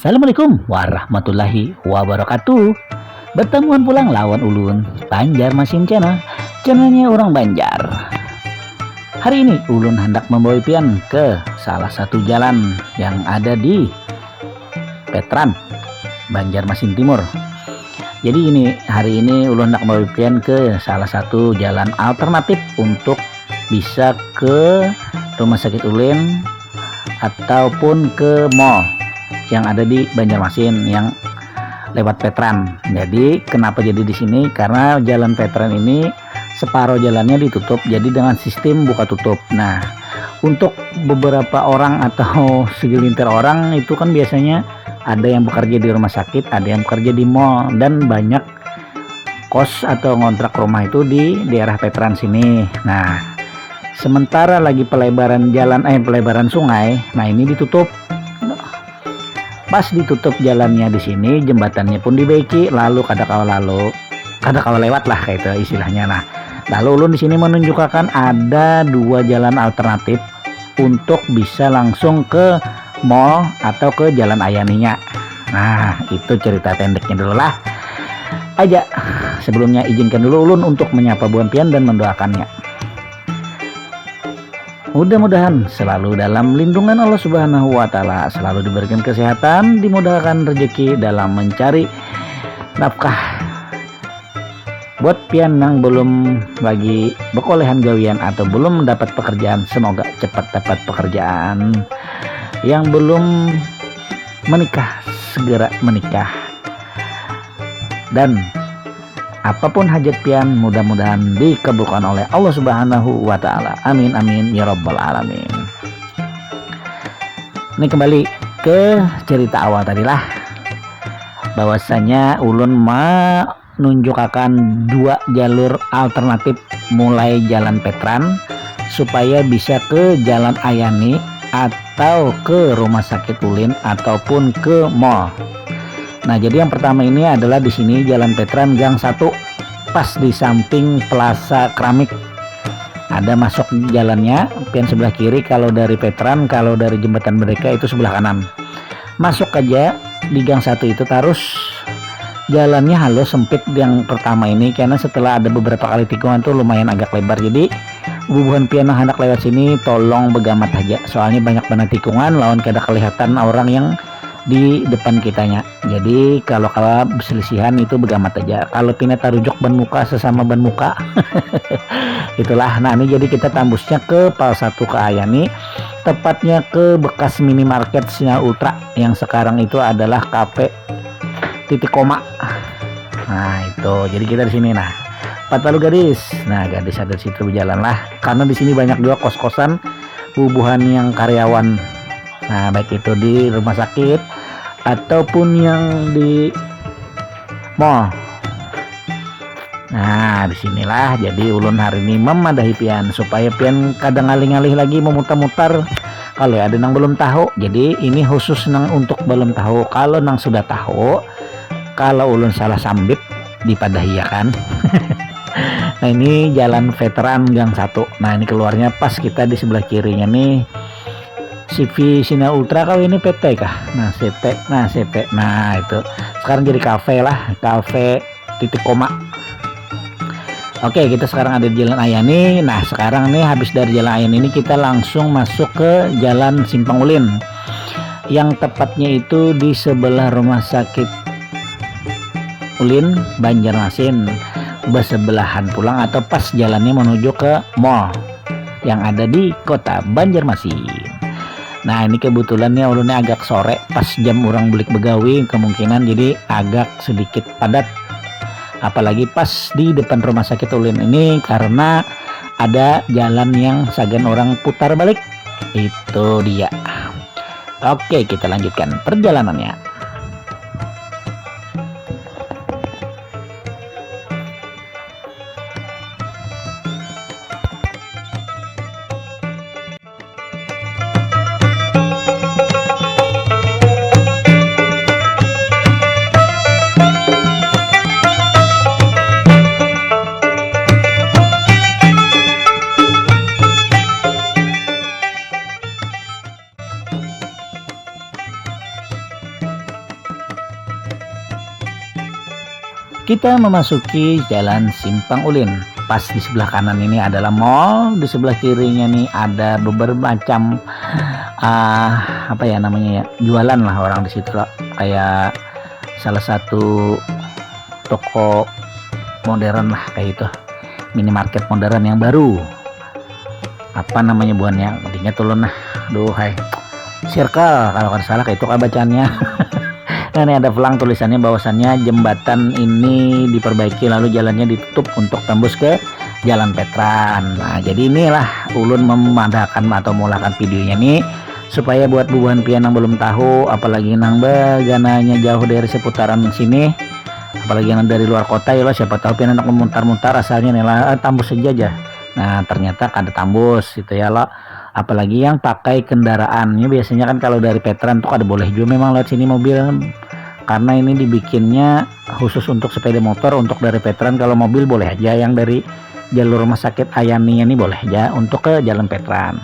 Assalamualaikum warahmatullahi wabarakatuh. Bertemuan pulang lawan ulun Banjarmasin channelnya orang Banjar. Hari ini ulun hendak membawa pian ke salah satu jalan yang ada di Petran, Banjarmasin Timur. Jadi hari ini ulun hendak membawa pian ke salah satu jalan alternatif untuk bisa ke rumah sakit ulin ataupun ke mall yang ada di Banjarmasin yang lewat Petran. Jadi kenapa jadi di sini? Karena jalan Petran ini separuh jalannya ditutup, jadi dengan sistem buka tutup. Nah, untuk beberapa orang atau segelintir orang itu kan biasanya ada yang bekerja di rumah sakit, ada yang bekerja di mall, dan banyak kos atau ngontrak rumah itu di daerah Petran sini. Nah, sementara lagi pelebaran sungai, nah ini ditutup. Pas ditutup jalannya di sini, jembatannya pun dibaiki, lalu kada kawa lewat lah kayak itu istilahnya. Nah, lalu ulun di sini menunjukkan ada dua jalan alternatif untuk bisa langsung ke mall atau ke jalan Ayaninya. Nah, itu cerita pendeknya dulu lah. Aja sebelumnya izinkan dulu ulun untuk menyapa Buan Pian dan mendoakannya. Mudah-mudahan selalu dalam lindungan Allah Subhanahu wa Ta'ala, selalu diberikan kesehatan, dimudahkan rezeki dalam mencari nafkah. Buat pian yang belum lagi bekolehan gawian atau belum mendapat pekerjaan, semoga cepat dapat pekerjaan. Yang belum menikah, segera menikah. Dan apapun hajat pian, mudah-mudahan dikabulkan oleh Allah Subhanahu wa Ta'ala. Amin amin ya rabbal alamin. Ini kembali ke cerita awal tadilah, bahwasanya ulun menunjukkan dua jalur alternatif mulai jalan Petran supaya bisa ke jalan Ayani atau ke rumah sakit ulin ataupun ke mall. Nah, jadi yang pertama ini adalah di sini Jalan Petran Gang 1, pas di samping Plaza Keramik. Ada masuk jalannya, pian sebelah kiri kalau dari Petran, kalau dari jembatan mereka itu sebelah kanan. Masuk aja di Gang 1 itu, terus jalannya halus sempit yang pertama ini, karena setelah ada beberapa kali tikungan tuh lumayan agak lebar. Jadi bubuhan pian hendak lewat sini tolong begamat aja, soalnya banyak banget tikungan, lawan kada kelihatan orang yang di depan kitanya. Jadi kalau berselisihan itu begamat aja. Kalau pindah tarujuk ban muka sesama ban muka itulah. Nah, ini jadi kita tambusnya ke Pal 1 ke Ayani, tepatnya ke bekas minimarket Sinar Ultra yang sekarang itu adalah Cafe Titik Koma. Nah, itu jadi kita di sini. Nah, 4 gadis. Nah, gadis ada di situ berjalan lah, karena di sini banyak juga kos-kosan bubuhan yang karyawan. Nah, baik itu di rumah sakit ataupun yang di mall. Nah, disinilah jadi ulun hari ini memadahi pian supaya pian kadang ngalih-ngalih lagi memutar-mutar kalau ada nang belum tahu. Jadi ini khusus nang untuk belum tahu. Kalau nang sudah tahu, kalau ulun salah sambit dipadahi ya kan. Nah, ini jalan Veteran Gang 1. Nah, ini keluarnya pas kita di sebelah kirinya nih CV Sinar Ultra, kalau ini PT kah? Nah, CT. Nah, itu sekarang jadi kafe lah, Cafe Titik Koma. Oke, kita sekarang ada di Jalan Ayani. Nah, sekarang nih habis dari Jalan Ayani ini kita langsung masuk ke Jalan Simpang Ulin, yang tepatnya itu di sebelah rumah sakit Ulin Banjarmasin, bersebelahan pulang atau pas jalannya menuju ke mall yang ada di kota Banjarmasin. Nah, ini kebetulannya ulunnya agak sore, pas jam orang balik begawi kemungkinan, jadi agak sedikit padat. Apalagi pas di depan rumah sakit ulin ini, karena ada jalan yang sagan orang putar balik. Itu dia. Oke, kita lanjutkan perjalanannya. kita memasuki Jalan Simpang Ulin. Pas di sebelah kanan ini adalah mall, di sebelah kirinya nih ada beberapa macam apa ya namanya ya, jualan lah orang di situ lah. Kayak salah satu toko modern lah kayak itu, minimarket modern yang baru. Apa namanya buannya? Ingat tulun nah. Duh, hai. Circle kalau kan salah kayak itu kan bacaannya. Nah, ini ada pelang tulisannya bahwasannya jembatan ini diperbaiki lalu jalannya ditutup untuk tembus ke Jalan Petran. Nah, jadi inilah ulun memandangkan atau mulakan videonya nih supaya buat bubuhan pian yang belum tahu, apalagi nang bagananya jauh dari seputaran sini, apalagi yang dari luar kota ya, siapa tahu pian anak memutar-mutar asalnya nih lah tambus saja. Nah, ternyata ada tambus itu ya lo. Apalagi yang pakai kendaraannya, biasanya kan kalau dari Petran tuh ada boleh juga memang lewat sini mobil, karena ini dibikinnya khusus untuk sepeda motor. Untuk dari Petran kalau mobil boleh aja, yang dari jalur rumah sakit Ayani ini boleh aja untuk ke Jalan Petran.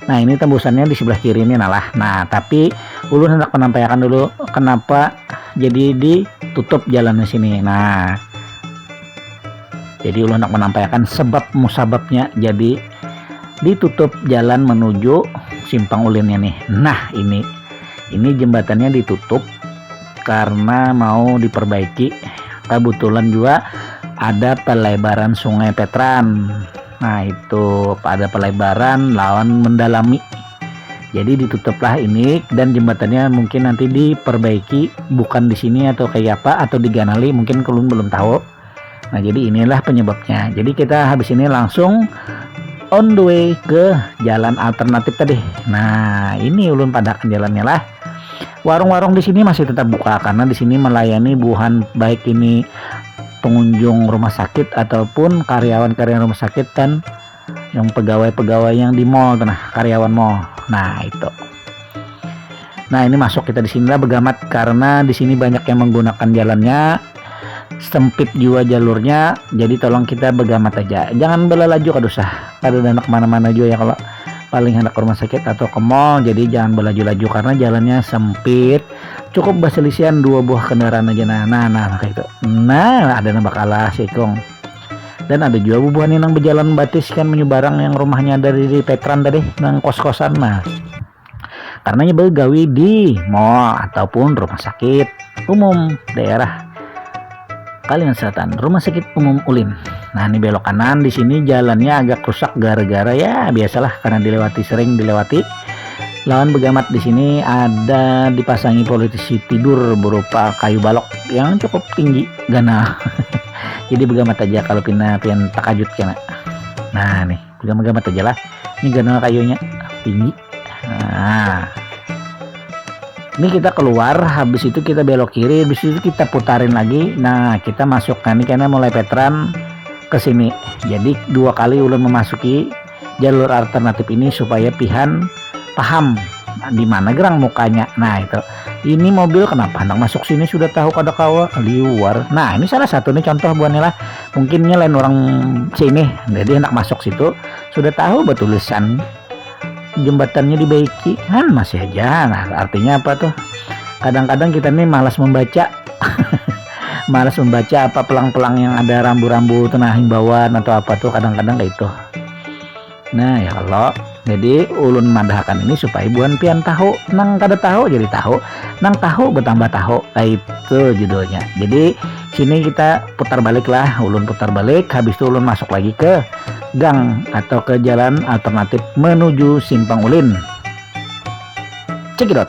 Nah, ini tembusannya di sebelah kiri ini nalah. Nah, tapi ulun hendak menampilkan dulu kenapa jadi ditutup jalannya sini. Nah, jadi ulun hendak menampilkan sebab musababnya jadi ditutup jalan menuju Simpang Ulinnya nih. Nah, ini jembatannya ditutup karena mau diperbaiki. Kebetulan juga ada pelebaran Sungai Petran. Nah, itu ada pelebaran lawan mendalami. Jadi ditutuplah ini, dan jembatannya mungkin nanti diperbaiki, bukan di sini atau kayak apa, atau diganali, mungkin kalian belum tahu. Nah, jadi inilah penyebabnya. Jadi kita habis ini langsung on the way ke jalan alternatif tadi. Nah, ini ulun padakan jalannya lah. Warung-warung di sini masih tetap buka karena di sini melayani buhan baik ini pengunjung rumah sakit ataupun karyawan-karyawan rumah sakit dan yang pegawai-pegawai yang di mall, nah karyawan mall. Nah, itu. Nah, ini masuk kita di sinilah begamat karena di sini banyak yang menggunakan jalannya. Sempit juga jalurnya, jadi tolong kita begamat aja, jangan belalaju kadusah kada anak kemana-mana juga ya kalau paling hendak ke rumah sakit atau ke mall. Jadi jangan belaju-laju karena jalannya sempit, cukup baselisian 2 buah kendaraan aja. Nah kayak itu. Nah, ada nambah kalah sikong, dan ada juga bubuhan yang berjalan batis kan menyebarang yang rumahnya dari Petran tadi nang kos-kosan mas, karena begawi di mall ataupun rumah sakit umum daerah Kalimantan Selatan, Rumah Sakit Umum Ulin. Nah, ini belok kanan, di sini jalannya agak rusak gara-gara ya biasalah karena sering dilewati. Lawan begamat di sini ada dipasangi politisi tidur berupa kayu balok yang cukup tinggi gana. Jadi begamat aja kalau pian takajut kena. Nah, nih begamat aja lah. Ini gana kayunya tinggi. Nah, ini kita keluar, habis itu kita belok kiri, habis itu kita putarin lagi. Nah, kita masuk kan karena mulai Petran ke sini. Jadi 2 kali ulun memasuki jalur alternatif ini supaya pihan paham di mana gerang mukanya. Nah, itu. Ini mobil kenapa hendak masuk sini sudah tahu kada kawa liwar. Nah, ini salah satu nih contoh buannya lah. Mungkinnya lain orang sini. Jadi hendak masuk situ sudah tahu betulisan jembatannya dibaiki kan masih aja. Nah, artinya apa tuh, kadang-kadang kita nih malas membaca malas membaca apa pelang-pelang yang ada rambu-rambu itu, nah himbauan atau apa tuh kadang-kadang kayak itu. Nah, ya kalau jadi ulun mandahkan ini supaya buan pian tahu, nang kada tahu jadi tahu, nang tahu bertambah tahu, kayak itu judulnya. Jadi sini kita putar balik lah, ulun putar balik, habis itu ulun masuk lagi ke gang atau ke jalan alternatif menuju Simpang Ulin. Cekidot.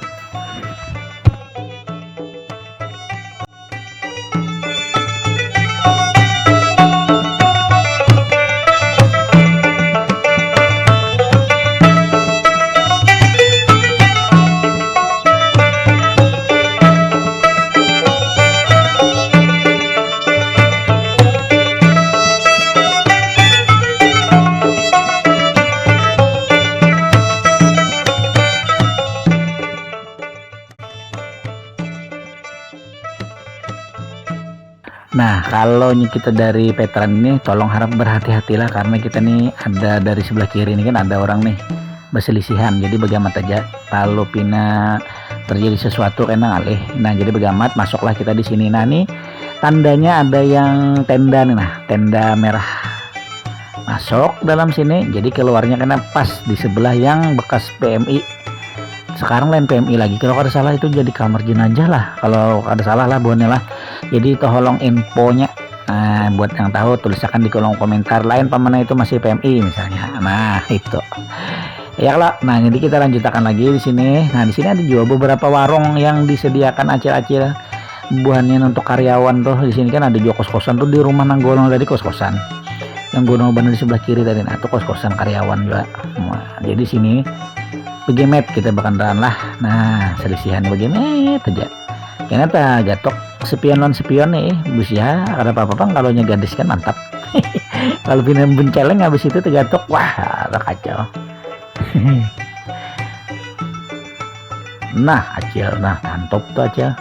Nah, kalau kita dari Petran ini tolong harap berhati-hatilah karena kita nih ada dari sebelah kiri ini kan ada orang nih berselisihan. Jadi bagaimana aja kalau pina terjadi sesuatu kena alih. Nah jadi begamat masuklah kita di sini. Nah nih tandanya ada yang tenda nih, nah tenda merah, masuk dalam sini. Jadi keluarnya kena pas di sebelah yang bekas PMI. Sekarang lain PMI lagi, kalau ada salah itu jadi kamar jenazah lah, kalau ada salah lah bonnya lah. Jadi tolong infonya, nah buat yang tahu tuliskan di kolom komentar lain pamana itu masih PMI misalnya. Nah itu ya kalau. Nah jadi kita lanjutkan lagi di sini. Nah di sini ada juga beberapa warung yang disediakan acil-acil buahnya untuk karyawan tuh. Di sini kan ada juga kos-kosan tuh di rumah Nanggono tadi, kos-kosan yang Gono Bandar di sebelah kiri tadi. Nah itu kos-kosan karyawan juga. Nah, jadi sini begemet kita bakalan lah. Nah selisihan begemet aja karena tak gatok sepion non sepion nih bus ya, ada apa-apa kalau nya gadis kan mantap. Kalau pindah benceleng habis itu tergatok, wah kacau. Nah acil, nah mantap tuh aja.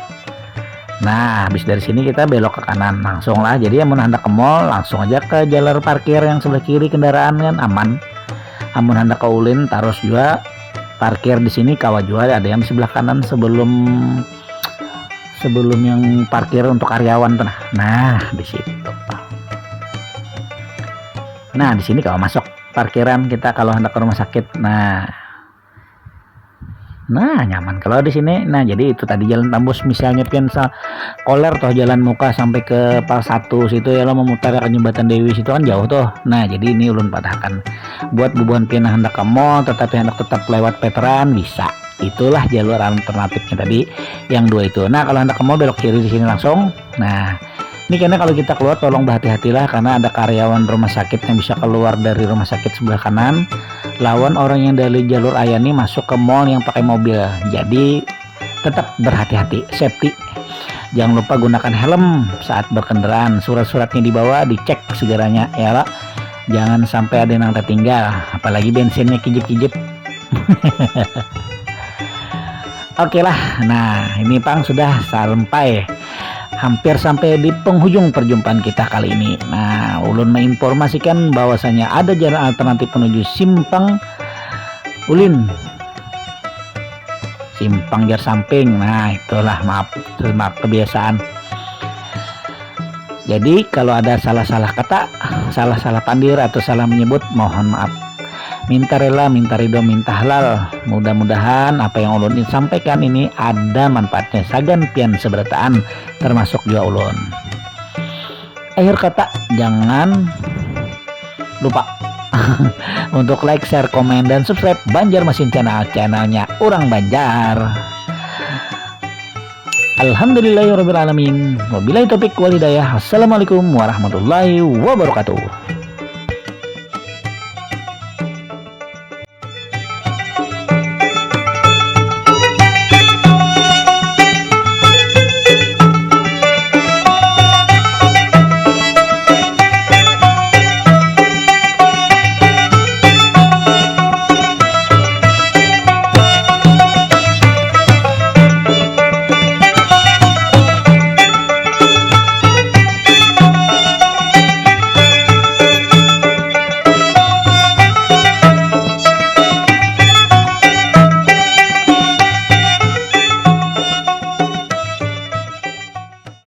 Nah habis dari sini kita belok ke kanan langsung lah. Jadi yang mau hendak ke mall langsung aja ke jalur parkir yang sebelah kiri, kendaraan kan aman. Amun hendak ke ulin terus juga parkir di sini kawah juga ada yang di sebelah kanan sebelum yang parkir untuk karyawan tuh. Nah di situ. Nah di sini kalau masuk parkiran kita kalau hendak ke rumah sakit. Nah nyaman kalau di sini. Nah jadi itu tadi jalan Tambus misalnya pian koler toh jalan muka sampai ke Pal 1 situ ya, lo memutar ke Jembatan Dewi situ kan jauh tuh. Nah jadi ini ulun padahkan buat bubuhan pian hendak ke mall tetapi hendak tetap lewat veteran bisa. Itulah jalur alternatifnya tadi yang dua itu. Nah kalau hendak ke mall belok kiri di sini langsung. Nah ini karena kalau kita keluar tolong berhati-hatilah karena ada karyawan rumah sakit yang bisa keluar dari rumah sakit sebelah kanan lawan orang yang dari jalur Ayani masuk ke mall yang pakai mobil. Jadi tetap berhati-hati, safety. Jangan lupa gunakan helm saat berkendaraan. Surat-suratnya dibawa, dicek segeranya ya lah. Jangan sampai ada yang tertinggal, apalagi bensinnya kijip-kijip. Oke lah, nah ini Pang sudah hampir sampai di penghujung perjumpaan kita kali ini. Nah ulun menginformasikan bahwasanya ada jalan alternatif menuju Simpang Ulin, Simpang Jar Samping. Nah itulah maaf kebiasaan. Jadi kalau ada salah-salah kata, salah-salah pandir atau salah menyebut mohon maaf. Minta rela, minta ridho, minta halal. Mudah-mudahan apa yang ulun sampaikan ini ada manfaatnya sagan pian seberataan termasuk juga ulun. Akhir kata jangan lupa untuk like, share, komen, dan subscribe Banjarmasin channelnya Urang Banjar. Alhamdulillahirobbilalamin. Wabillahi taufik wal hidayah. Assalamualaikum warahmatullahi wabarakatuh.